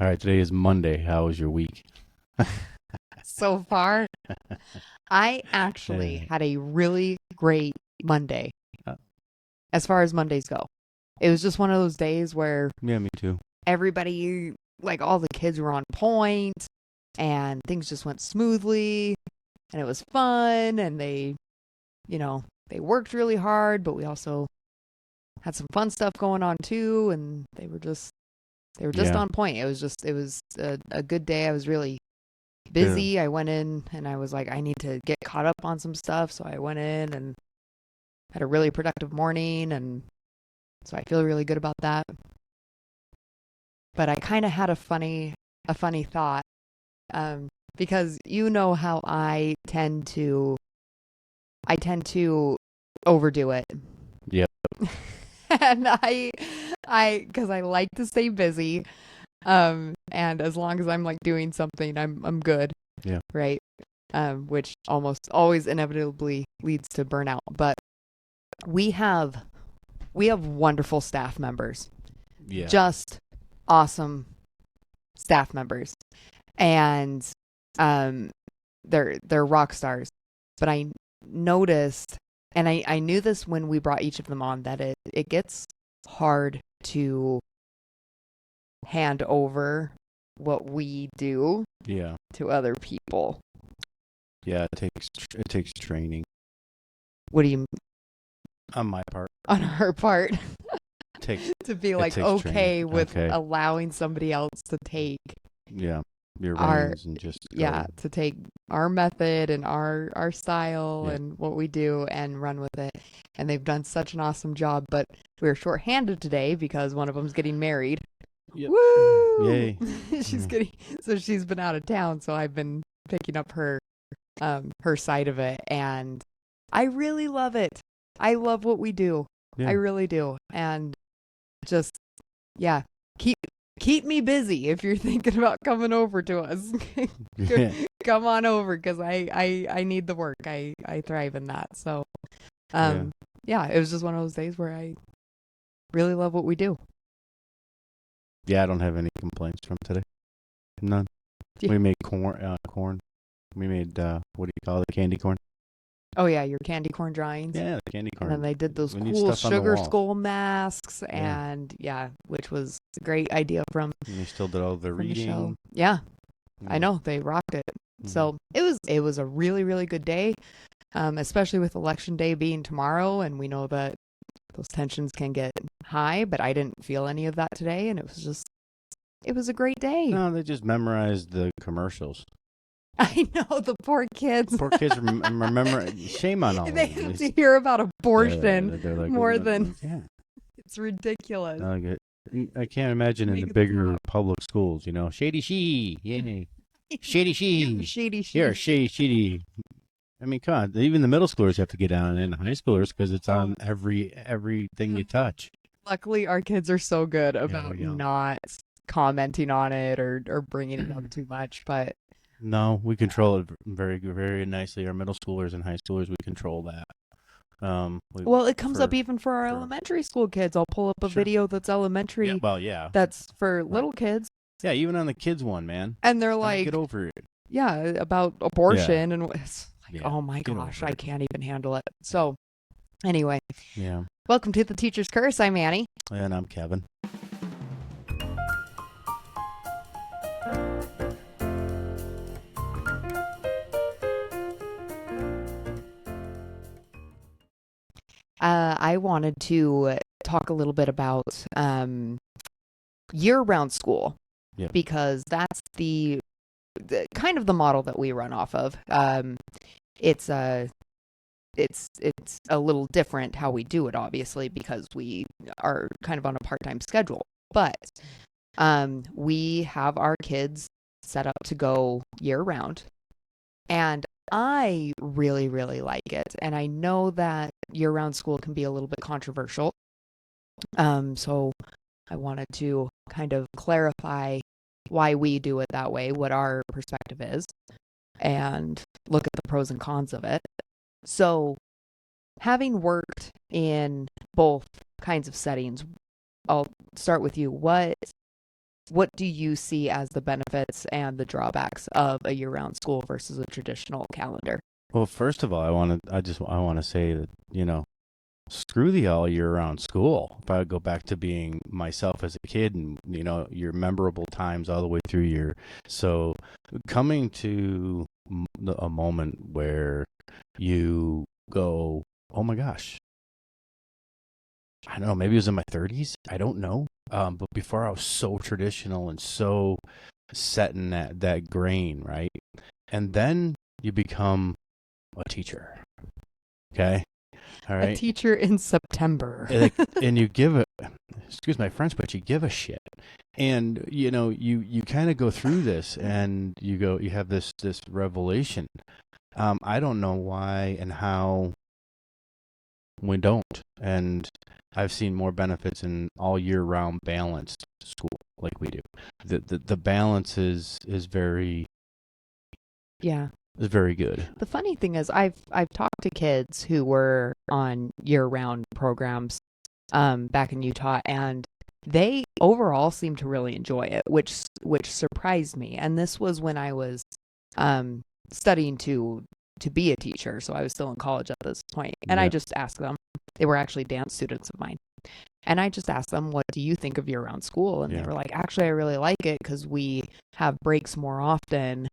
All right, today is Monday. How was your week? So far, I actually Uh, had a really great Monday uh, as far as Mondays go. It was just one of those days where yeah, me too. everybody, like all the kids were on point and things just went smoothly and it was fun and you know, they worked really hard, but we also had some fun stuff going on too and they were just Yeah, on point. It was a good day. I was really good. busy. I went in and I was like, I need to get caught up on some stuff. So I went in and had a really productive morning. And so I feel really good about that. But I kind of had a funny thought, um, because you know how I tend to overdo it. Yeah, And because I like to stay busy. And as long as I'm like doing something, I'm good, yeah, right? Which almost always inevitably leads to burnout. But we have we have wonderful staff members, yeah, just awesome staff members, and um, they're rock stars. But I noticed, and I knew this when we brought each of them on, that it gets hard to hand over what we do yeah, to other people. yeah. It takes training What do you on my part. on our part It takes to be it like takes training. okay with Okay. allowing somebody else to take Yeah, your our reins and just yeah, go. to take our method and our style Yeah. and what we do and run with it. And they've done such an awesome job, but we're shorthanded today because one of them's getting married. Yep. Woo! Yay. she's Yeah. getting so she's been out of town, so I've been picking up her side of it, and I really love it. I love what we do. I Yeah. really do. And just yeah, keep keep me busy if you're thinking about coming over to us. Yeah. Come on over because I need the work. I thrive in that. So Yeah. um yeah, it was just one of those days where I really love what we do. Yeah. I don't have any complaints from today. None. We made corn. Corn. We made what do you call it? Candy corn. Oh yeah, your candy corn drawings. Yeah, the candy And then corn. they did those We need cool stuff on the sugar wall. skull masks, Yeah. and yeah, which was a great idea And we still did all the from Michelle. reading. Yeah, I Yeah. know they rocked it. Mm-hmm. So it was a really really good day, especially with election day being tomorrow, and we know that those tensions can get high. But I didn't feel any of that today, and it was a great day. No, they just memorized the commercials. I know the poor kids. Poor kids remember. Shame on all They of them. have to hear about Yeah, abortion they're like, more than yeah. it's ridiculous. Okay. I can't imagine in the Make it bigger stop. public schools, shady she, yay, shady she, Shady here, sheep. shady. I mean, come on, even the middle schoolers have to get on, and high schoolers because it's Oh, on everything you touch. luckily, our kids are so good Yeah, about we don't. not commenting on it or bringing it up too much. But No, we control it very, very nicely. Our middle schoolers and high schoolers, we control that. We well, it comes up for even for our for elementary school kids. I'll pull up a sure. video that's Yeah, elementary well, yeah, that's for right. little kids, Yeah, even on the kids one, man. and they're Get like, over it. yeah, about Yeah, abortion, and it's like, yeah, oh my get gosh, over I it. can't even handle it. So anyway, Yeah, welcome to the Teacher's Curse. I'm Annie. and I'm Kevin. I wanted to talk a little bit about year-round school Yeah, because that's the kind of the model that we run off of. It's it's a little different how we do it, obviously, because we are kind of on a part-time schedule. But we have our kids set up to go year-round, and I really, really like it. And I know that year-round school can be a little bit controversial. So I wanted to kind of clarify why we do it that way, what our perspective is, and look at the pros and cons of it. So, having worked in both kinds of settings, I'll start with you. what do you see as the benefits and the drawbacks of a year-round school versus a traditional calendar? Well, first of all, I want to say that, screw the all year round school. If I would go back to being myself as a kid and, your memorable times all the way through so coming to a moment where you go, oh my gosh, I don't know, maybe it was in my 30s. I don't know. But before I was so traditional and so set in that grain, right? And then you become a teacher. Okay. All A right. teacher in September. And you give excuse my French, but you give a shit. And, you kind of go through this and you have this revelation. I don't know why and how we don't. And I've seen more benefits in all year round balanced school like we do. The balance is very Yeah. is very good. The funny thing is I've talked to kids who were on year-round programs back in Utah, and they overall seem to really enjoy it, which surprised me. And this was when I was studying to be a teacher, so I was still in college at this point. And I just asked them. They were actually dance students of mine. And I just asked them, what do you think of year-round school? And they were like, actually, I really like it because we have breaks more often.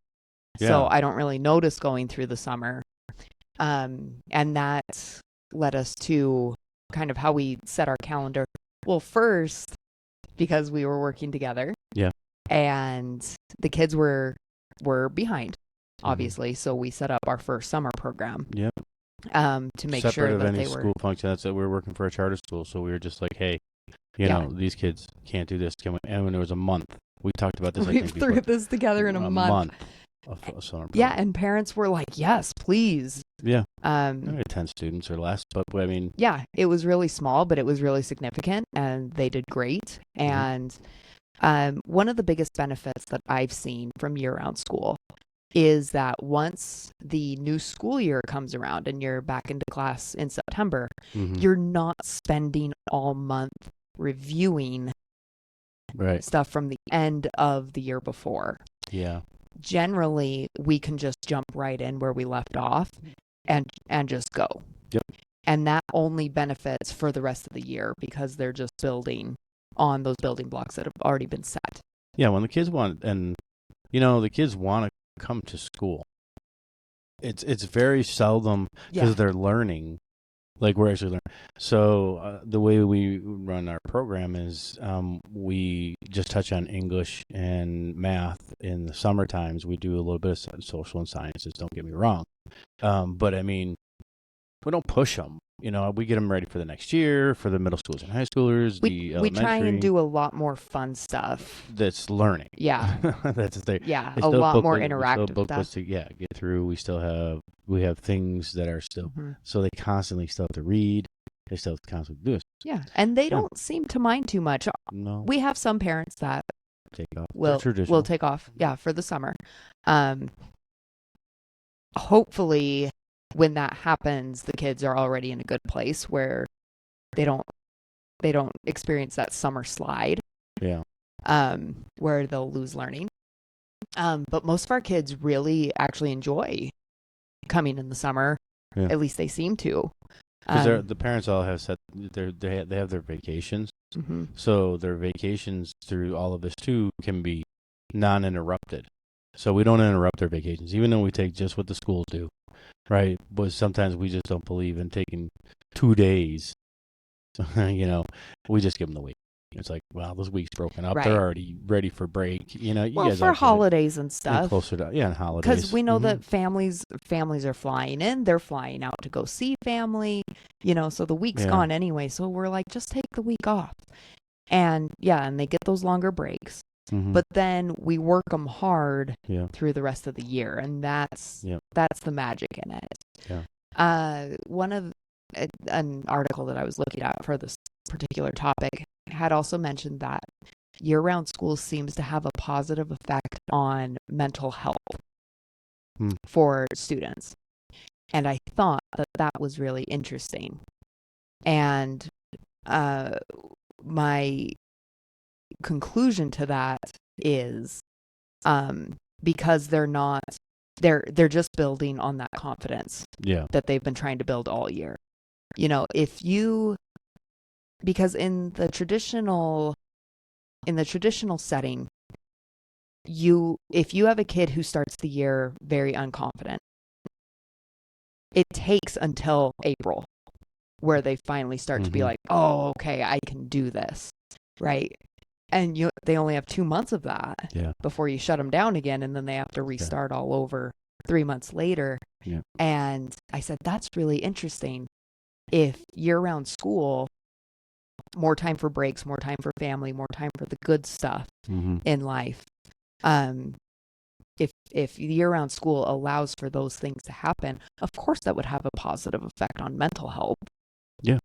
Yeah. So I don't really notice going through the summer. And that led us to kind of how we set our calendar. Well, first, because we were working together. Yeah. And the kids were behind, obviously. So we set up our first summer program. Yep. To make Separate sure of that any they school were. function. That's that we were working for a charter school, so we were just like, hey, these kids can't do this. And when there was a month, we talked about this. We threw this together in a month. Of summer Yeah, and parents were like, "Yes, please." Yeah. Maybe 10 students or less, but I mean. Yeah, it was really small, but it was really significant, and they did great. And one of the biggest benefits that I've seen from year-round school is that once the new school year comes around and you're back into class in September, you're not spending all month reviewing stuff from the end of the year before. Yeah. Generally, we can just jump right in where we left off and just go. Yep. And that only benefits for the rest of the year because they're just building on those building blocks that have already been set. Yeah, when the kids want the kids want to come to school. It's very seldom because they're learning, like we're actually learning. So the way we run our program is we just touch on English and math in the summer times. We do a little bit of social and sciences. Don't get me wrong, but I mean, we don't push them. We get them ready for the next year, for the middle schoolers and high schoolers. We try and do a lot more fun stuff. That's learning. Yeah. That's the thing. Yeah, a lot more interactive stuff. To get through. We have things that are still, so they constantly still have to read. They still have to constantly do this. Yeah, and they don't seem to mind too much. No. We have some parents that take off. Will take off, for the summer. Hopefully, when that happens, the kids are already in a good place where they don't experience that summer slide. Yeah. Where they'll lose learning. But most of our kids really actually enjoy coming in the summer. Yeah. At least they seem to. Because the parents all have set they have their vacations. So their vacations through all of this too can be non-interrupted. So we don't interrupt their vacations, even though we take just what the schools do. Right, but sometimes we just don't believe in taking 2 days. We just give them the week. It's like, well, this week's broken up. Right. They're already ready for break. You guys for holidays and stuff. And closer to holidays. Because we know that families are flying in. They're flying out to go see family. So the week's gone anyway. So we're like, just take the week off, and they get those longer breaks. But then we work them hard through the rest of the year, and that's the magic in it. Yeah. An article that I was looking at for this particular topic had also mentioned that year-round school seems to have a positive effect on mental health for students, and I thought that was really interesting. And my conclusion to that is because they're just building on that confidence that they've been trying to build all year. Because in the traditional setting, if you have a kid who starts the year very unconfident, it takes until April where they finally start to be like, oh, okay, I can do this, right? And they only have 2 months of that before you shut them down again, and then they have to restart all over 3 months later. Yeah. And I said, that's really interesting. If year-round school, more time for breaks, more time for family, more time for the good stuff in life. If year-round school allows for those things to happen, of course that would have a positive effect on mental health. Yeah.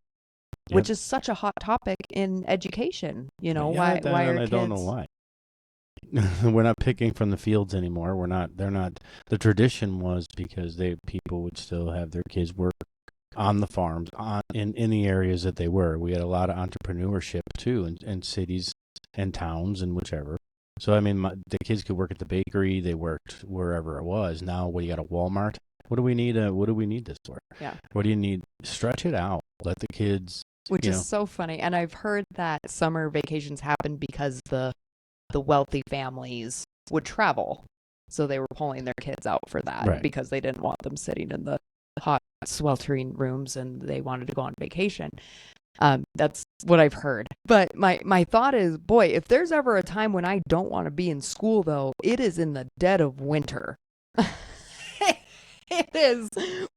Which is such a hot topic in education. Why are I kids... don't know why. We're not picking from the fields anymore. They're not. The tradition was because people would still have their kids work on the farms, in the areas that they were. We had a lot of entrepreneurship too in cities and towns and whichever. So I mean, the kids could work at the bakery. They worked wherever it was. Now, you got a Walmart? What do we need? What do we need this for? Yeah. What do you need? Stretch it out. Let the kids. Which is so funny. And I've heard that summer vacations happened because the wealthy families would travel. So they were pulling their kids out for that because they didn't want them sitting in the hot, sweltering rooms and they wanted to go on vacation. That's what I've heard. But my thought is, boy, if there's ever a time when I don't want to be in school, though, it is in the dead of winter. It is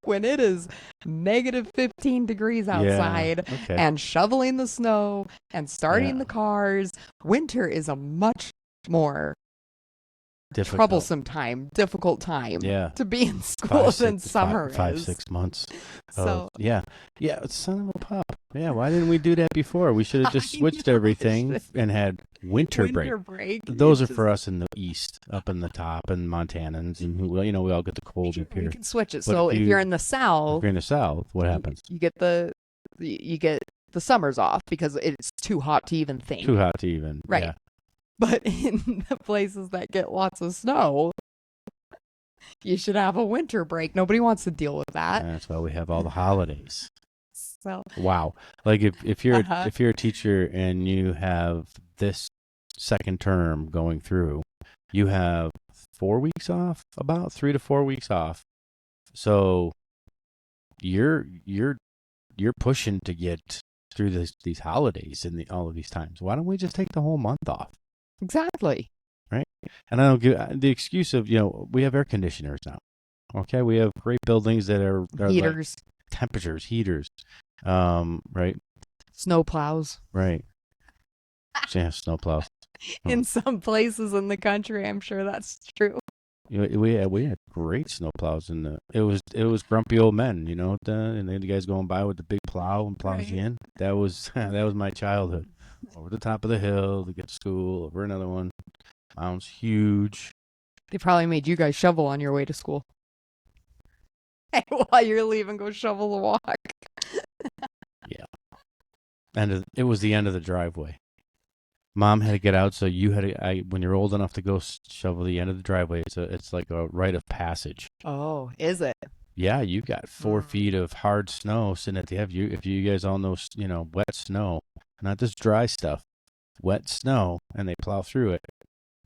when it is negative 15 degrees outside and shoveling the snow and starting the cars. Winter is a much more troublesome time, difficult time to be in school than summer is. 5-6 months. So son of a pup. Yeah, why didn't we do that before? We should have just switched everything and had winter break. Those are for us in the east, up in the top, and Montanans, and we all get the cold up here. We can switch it. So if you're in the south, what happens? You get the summers off because it's too hot to even think. Too hot to even. Right. Yeah. But in the places that get lots of snow, you should have a winter break. Nobody wants to deal with that. That's why we have all the holidays. So wow, like if you're a teacher and you have this second term going through, you have 4 weeks off, about 3 to 4 weeks off. So you're pushing to get through these holidays and all of these times. Why don't we just take the whole month off? Exactly. Right. And I don't give the excuse of, we have air conditioners now. Okay. We have great buildings that are heaters, like temperatures, heaters, right. Snow plows. Right. Yeah. Snow plows. In some places in the country, I'm sure that's true. We had great snow plows it was grumpy old men, and then the guys going by with the big plow and plows you in. That was my childhood. Over the top of the hill to get to school, over another one. Mountain's huge. They probably made you guys shovel on your way to school. Hey, while you're leaving, go shovel the walk. Yeah. And it was the end of the driveway. Mom had to get out, so you had to. When you're old enough to go shovel the end of the driveway, it's like a rite of passage. Oh, is it? Yeah, you got 4 feet of hard snow sitting at the edge. If you guys all know, wet snow. Not this dry stuff, wet snow, and they plow through it.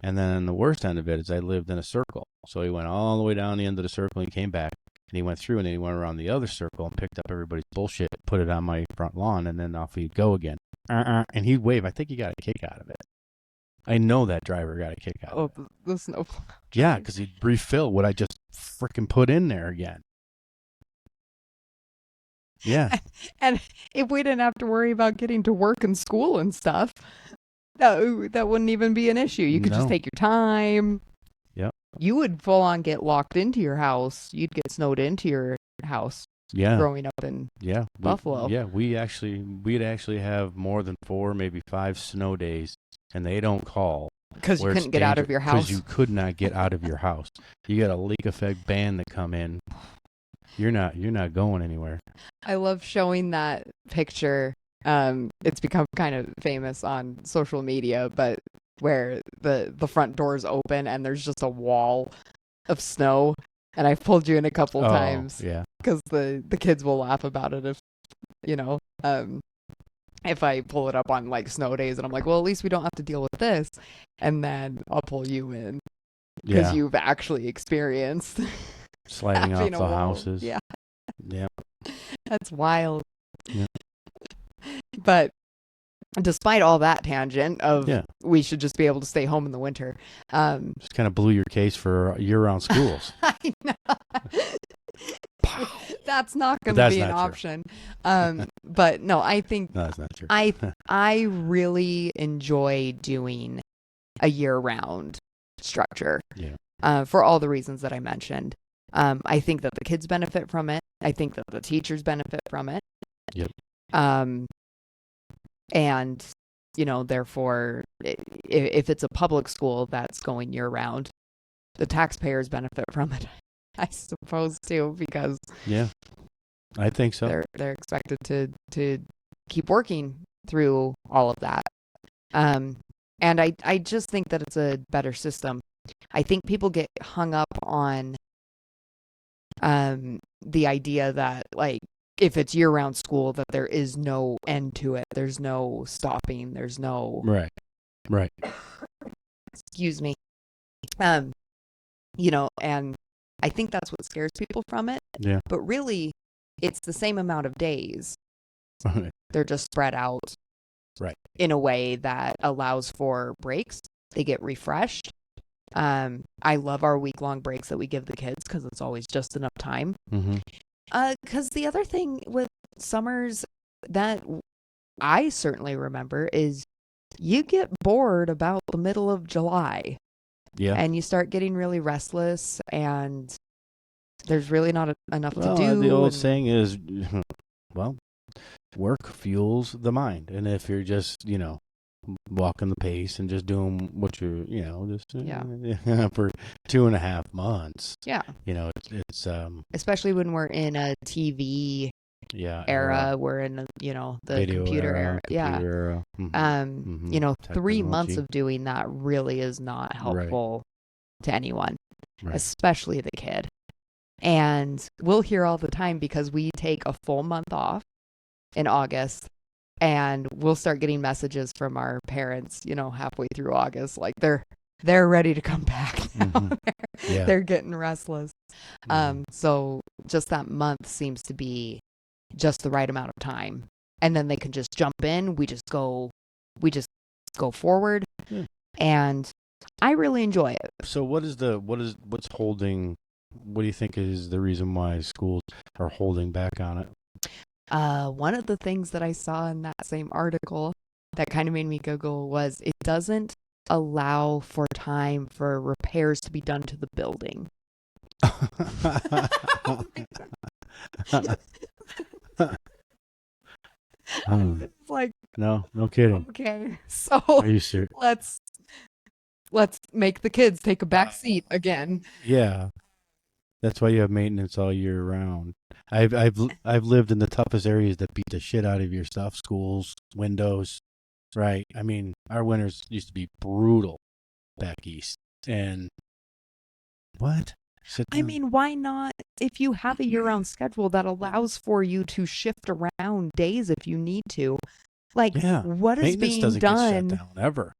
And then the worst end of it is I lived in a circle. So he went all the way down the end of the circle and he came back and he went through and then he went around the other circle and picked up everybody's bullshit, put it on my front lawn, and then off he'd go again. And he'd wave. I think he got a kick out of it. I know that driver got a kick out of it. The snow. Yeah, because he'd refill what I just freaking put in there again. Yeah. And if we didn't have to worry about getting to work and school and stuff, that wouldn't even be an issue. You could just take your time. Yep. You would full on get locked into your house. You'd get snowed into your house. Yeah. Growing up in Buffalo. We'd actually have more than 4, maybe 5 snow days, and they don't call. Because you couldn't get out of your house. Because you could not get out of your house. You got a leak effect band that come in. You're not going anywhere. I love showing that picture It's become kind of famous on social media, but where the front doors open and there's just a wall of snow. And I've pulled you in a couple times yeah. because the kids will laugh about it if, you know, if I pull it up on like snow days and I'm like, well, at least we don't have to deal with this. And then I'll pull you in because Yeah. you've actually experienced Sliding off having a the wall. houses. Yeah, Yeah. that's wild. Yeah. But despite all that tangent of Yeah. we should just be able to stay home in the winter, Just kind of blew your case for year-round schools. I know. That's not going to that's be an not true. option. But no, I think No, that's not true. I really enjoy doing a year-round structure. Yeah. For all the reasons that I mentioned. I think that the kids benefit from it. I think that the teachers benefit from it. Yep. And, you know, therefore, if it's a public school that's going year-round, the taxpayers benefit from it, I suppose, too, because Yeah. I think so. they're expected to keep working through all of that. And I just think that it's a better system. I think people get hung up on the idea that, like, if it's year-round school, that there is no end to it. There's no stopping. There's no... Right. Excuse me. You know, and I think that's what scares people from it. Yeah. But really, it's the same amount of days. Right. They're just spread out. Right. In a way that allows for breaks. They get refreshed. I love our week-long breaks that we give the kids because it's always just enough time. Mm-hmm. Because the other thing with summers that I certainly remember is you get bored about the middle of July. Yeah. And you start getting really restless and there's really not enough to do. The old saying is, well, work fuels the mind. And if you're just, you know, walking the pace and just doing what you're, you know, just for 2.5 months. Yeah. You know, it's especially when we're in a TV era, we're in a, you know, the video computer era. Era. Mm-hmm. You know, Technology. 3 months of doing that really is not helpful to anyone, especially the kid. And we'll hear all the time because we take a full month off in August. And we'll start getting messages from our parents, you know, halfway through August, like they're ready to come back now. Mm-hmm. They're getting restless. So just that month seems to be just the right amount of time. And then they can just jump in. We just go forward. Yeah. And I really enjoy it. So what do you think is the reason why schools are holding back on it? One of the things that I saw in that same article that kind of made me giggle was it doesn't allow for time for repairs to be done to the building. It's like, no kidding. Okay, so are you serious? Let's make the kids take a back seat again. Yeah, that's why you have maintenance all year round. I've lived in the toughest areas that beat the shit out of your stuff, schools, windows, right? I mean, our winters used to be brutal back east. And what? I mean, why not? If you have a year-round schedule that allows for you to shift around days if you need to, like, what is maintenance being doesn't done? get shut down ever.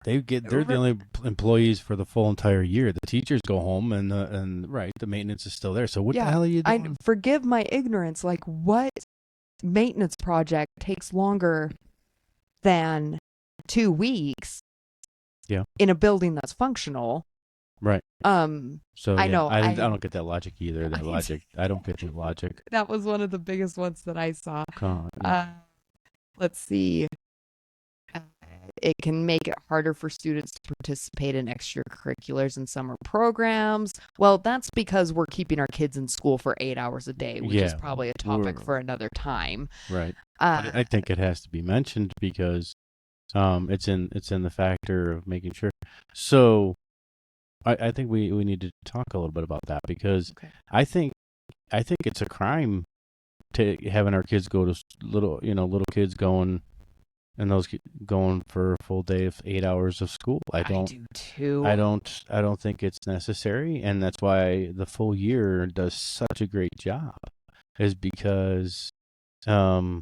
They're the only employees for the full entire year. The teachers go home, and the maintenance is still there. So what the hell are you doing? Forgive my ignorance. Like, what maintenance project takes longer than 2 weeks? Yeah. In a building that's functional. Right. So I know. I don't get that logic either. I don't get that logic. That was one of the biggest ones that I saw. God. Let's see. It can make it harder for students to participate in extracurriculars and summer programs. Well, that's because we're keeping our kids in school for 8 hours a day, which is probably a topic for another time. Right. But I think it has to be mentioned because it's in the factor of making sure. So I think we need to talk a little bit about that because I think it's a crime having our kids go to little kids going and going for a full day of 8 hours of school. I do too. I don't think it's necessary, and that's why the full year does such a great job, is because the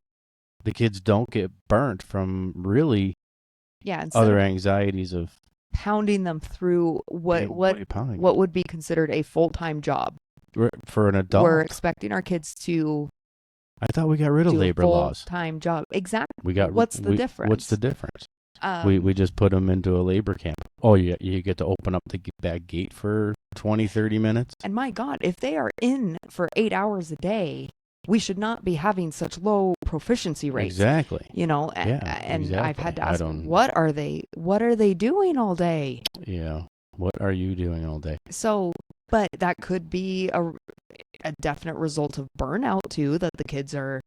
kids don't get burnt from really Instead other of anxieties of pounding them through what would be considered a full-time job. For an adult. We're expecting our kids to I thought we got rid of do labor a laws. full-time job. Exactly. What's the difference? What's the difference? We just put them into a labor camp. Oh, you get to open up the back gate for 20, 30 minutes. And my God, if they are in for 8 hours a day, we should not be having such low proficiency rates. Exactly. And exactly. I've had to ask, what are they doing all day? Yeah. What are you doing all day? So, but that could be a definite result of burnout too, that the kids are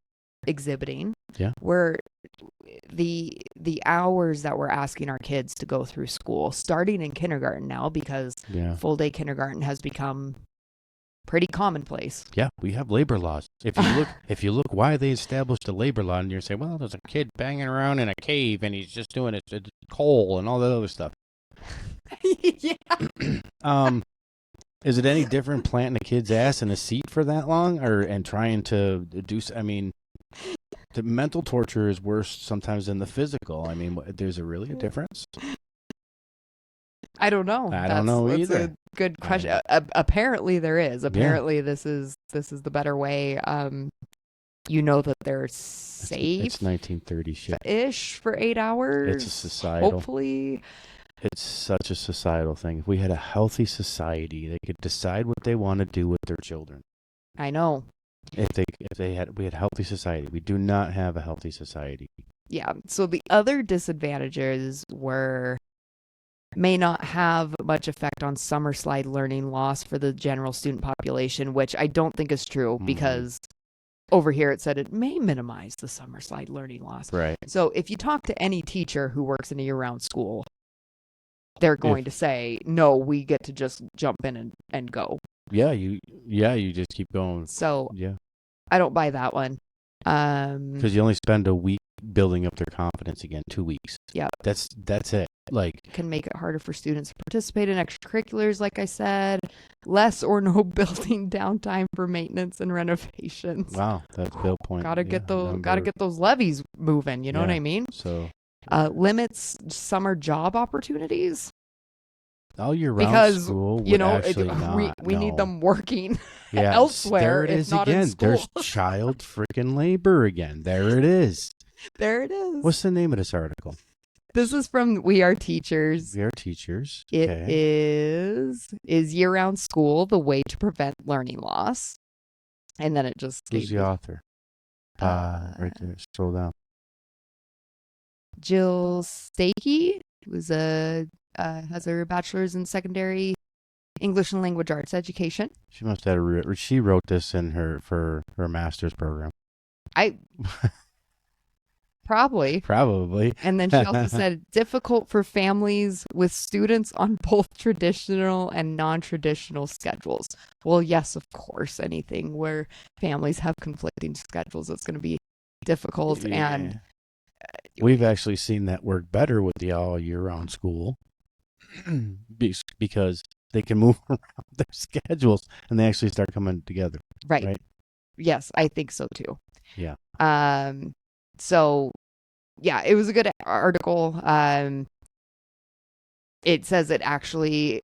exhibiting. Yeah. Where the hours that we're asking our kids to go through school, starting in kindergarten now, because full day kindergarten has become pretty commonplace. Yeah, we have labor laws. If you look why they established a labor law, and you're saying, well, there's a kid banging around in a cave and he's just doing it coal and all that other stuff. Yeah. Is it any different planting a kid's ass in a seat for that long, and trying to do? I mean, the mental torture is worse sometimes than the physical. I mean, there's really a difference? I don't know. I don't know either. That's a good question. Apparently there is. Apparently this is the better way. That they're safe. It's 1930 shit. Ish for 8 hours. It's a societal. Hopefully. It's such a societal thing. If we had a healthy society, they could decide what they want to do with their children. I know. We had a healthy society. We do not have a healthy society. Yeah. So the other disadvantages may not have much effect on summer slide learning loss for the general student population, which I don't think is true, because over here it said it may minimize the summer slide learning loss. Right. So if you talk to any teacher who works in a year-round school, they're going to say, no, we get to just jump in and go. Yeah, you just keep going. So yeah, I don't buy that one. Because you only spend a week building up their confidence again. 2 weeks. Yeah. That's it. Like, can make it harder for students to participate in extracurriculars, like I said. Less or no building downtime for maintenance and renovations. Wow, that's Bill point. Gotta get those levies moving. You know what I mean? So limits summer job opportunities. All year round because school would we need them working yeah, elsewhere. There it is again. There's child freaking labor again. There it is. There it is. What's the name of this article? This is from We Are Teachers. We Are Teachers. It is year-round school the way to prevent learning loss? And then it just Who's the author? Right there. Scroll down. Jill Stakey was has her bachelor's in secondary English and language arts education. She must have she wrote this for her master's program. Probably. And then she also said difficult for families with students on both traditional and non-traditional schedules. Well, yes, of course, anything where families have conflicting schedules, it's going to be difficult. Yeah. And we've actually seen that work better with the all year round school because they can move around their schedules and they actually start coming together. Right? Yes, I think so too. Yeah. So, yeah, it was a good article. It says they actually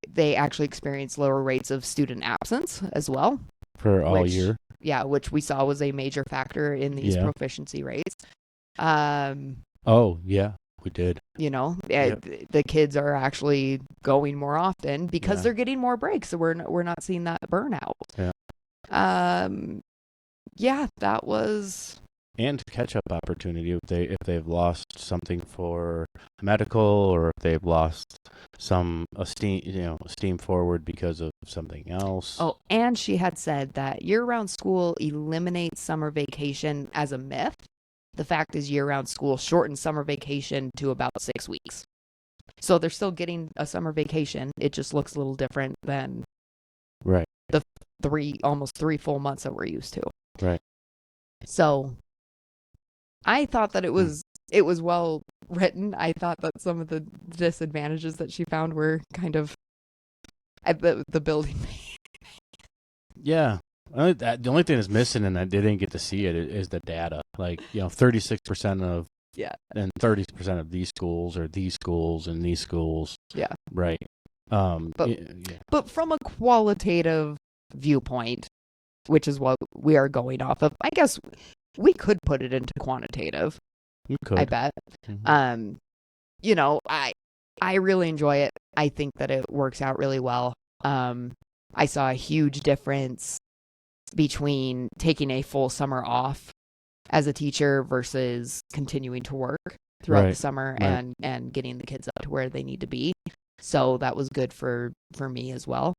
experience lower rates of student absence as well. For all year? Yeah, which we saw was a major factor in these proficiency rates. Oh, yeah, we did. The kids are actually going more often because they're getting more breaks. So we're not seeing that burnout. Yeah. Yeah, that was... And catch-up opportunity if they've lost something for medical, or if they've lost some esteem forward because of something else. Oh, and she had said that year-round school eliminates summer vacation as a myth. The fact is, year-round school shortens summer vacation to about 6 weeks. So they're still getting a summer vacation. It just looks a little different than the almost 3 full months that we're used to. Right. So I thought that it was well written. I thought that some of the disadvantages that she found were kind of at the building. Yeah. The only thing that's missing, and I didn't get to see it, is the data. Like, 36% of Yeah. and 30% of these schools are these schools and these schools. Yeah. Right. But from a qualitative viewpoint, which is what we are going off of, I guess we could put it into quantitative. You could. I bet. Mhm. I really enjoy it. I think that it works out really well. I saw a huge difference between taking a full summer off as a teacher versus continuing to work throughout the summer and getting the kids up to where they need to be. So that was good for me as well.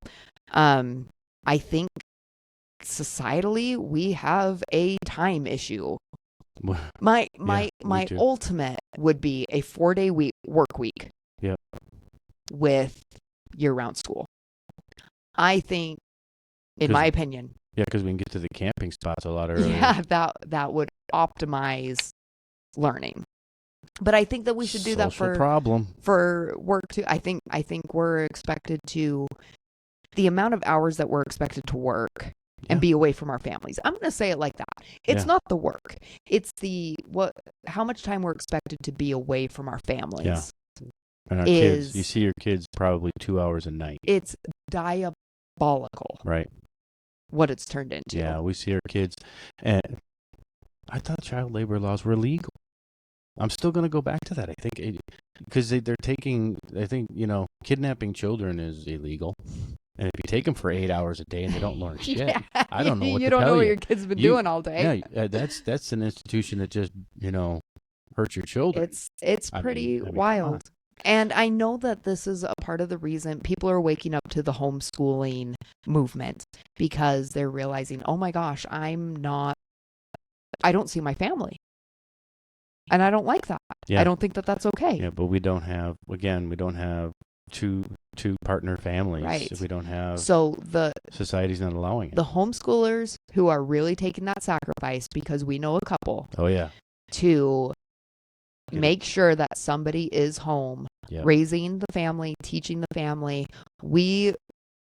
I think societally we have a time issue. My ultimate would be a 4-day work week. Yep. With year-round school. I think, in my opinion. Yeah, because we can get to the camping spots a lot earlier. Yeah, that would optimize learning. But I think that we should do that for work too. I think we're expected to, the amount of hours that we're expected to work and be away from our families. I'm going to say it like that. It's not the work. It's how much time we're expected to be away from our families. Yeah. And our kids, you see your kids probably 2 hours a night. It's diabolical. Right. What it's turned into. Yeah, we see our kids. And I thought child labor laws were legal. I'm still going to go back to that. I think because they're taking, I think, kidnapping children is illegal. And if you take them for 8 hours a day and they don't learn shit, yeah. I don't know what to tell you. You don't know what your kid's been doing all day. Yeah, that's an institution that just, hurts your children. It's pretty wild. And I know that this is a part of the reason people are waking up to the homeschooling movement, because they're realizing, oh my gosh, I don't see my family. And I don't like that. Yeah. I don't think that that's okay. Yeah, but we don't have two partner families. Right. We don't have, so society's not allowing it. The homeschoolers who are really taking that sacrifice, because we know a couple. Oh yeah. To make sure that somebody is home, raising the family, teaching the family. We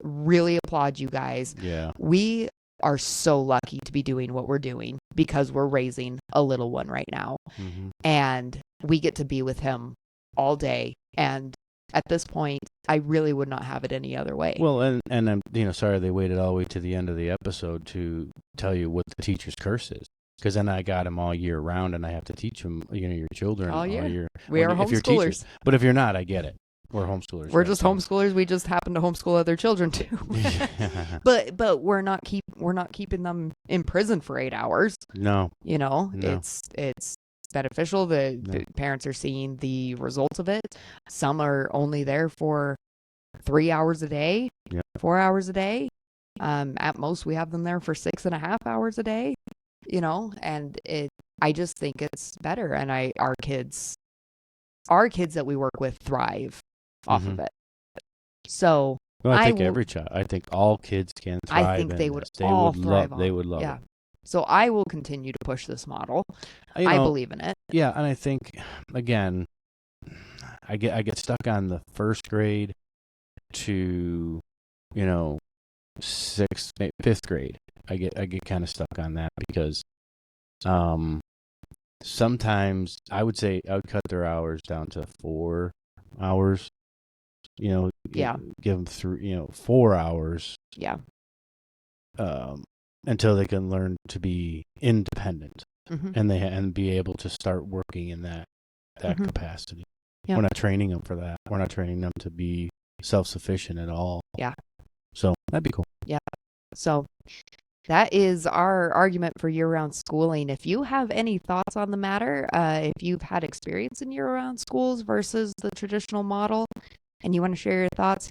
really applaud you guys. Yeah. We are so lucky to be doing what we're doing, because we're raising a little one right now. Mm-hmm. And we get to be with him all day. And at this point, I really would not have it any other way. Well, and I'm sorry they waited all the way to the end of the episode to tell you what the teacher's curse is. Because then I got them all year round, and I have to teach them, your children all year. We are homeschoolers. But if you're not, I get it. We're homeschoolers. We're just homeschoolers. We just happen to homeschool other children too. But we're not keeping them in prison for 8 hours. No. It's beneficial. The parents are seeing the results of it. Some are only there for 3 hours a day, 4 hours a day. At most, we have them there for 6.5 hours a day. And I just think it's better. And our kids that we work with thrive off of it. So I think all kids can thrive. I think they would all thrive. They would love it. So I will continue to push this model. I believe in it. Yeah, and I think, again, I get stuck on the first grade to, 6th, 5th grade. I get kind of stuck on that because sometimes I would cut their hours down to 4 hours. Give them 4 hours. Yeah. Until they can learn to be independent, and be able to start working in that capacity. Yeah. We're not training them for that. We're not training them to be self-sufficient at all. Yeah. So that'd be cool. Yeah. So that is our argument for year-round schooling. If you have any thoughts on the matter, if you've had experience in year-round schools versus the traditional model, and you want to share your thoughts,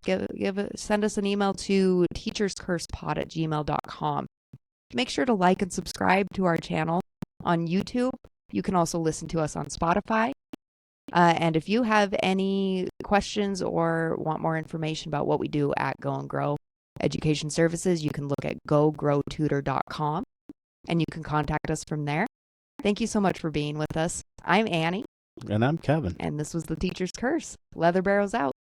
send us an email to teacherscursepod@gmail.com. Make sure to like and subscribe to our channel on YouTube. You can also listen to us on Spotify. And if you have any questions or want more information about what we do at Go and Grow Education Services, you can look at gogrowtutor.com. and you can contact us from there. Thank you so much for being with us. I'm Annie. And I'm Kevin. And this was The Teacher's Curse. Leather Barrels out.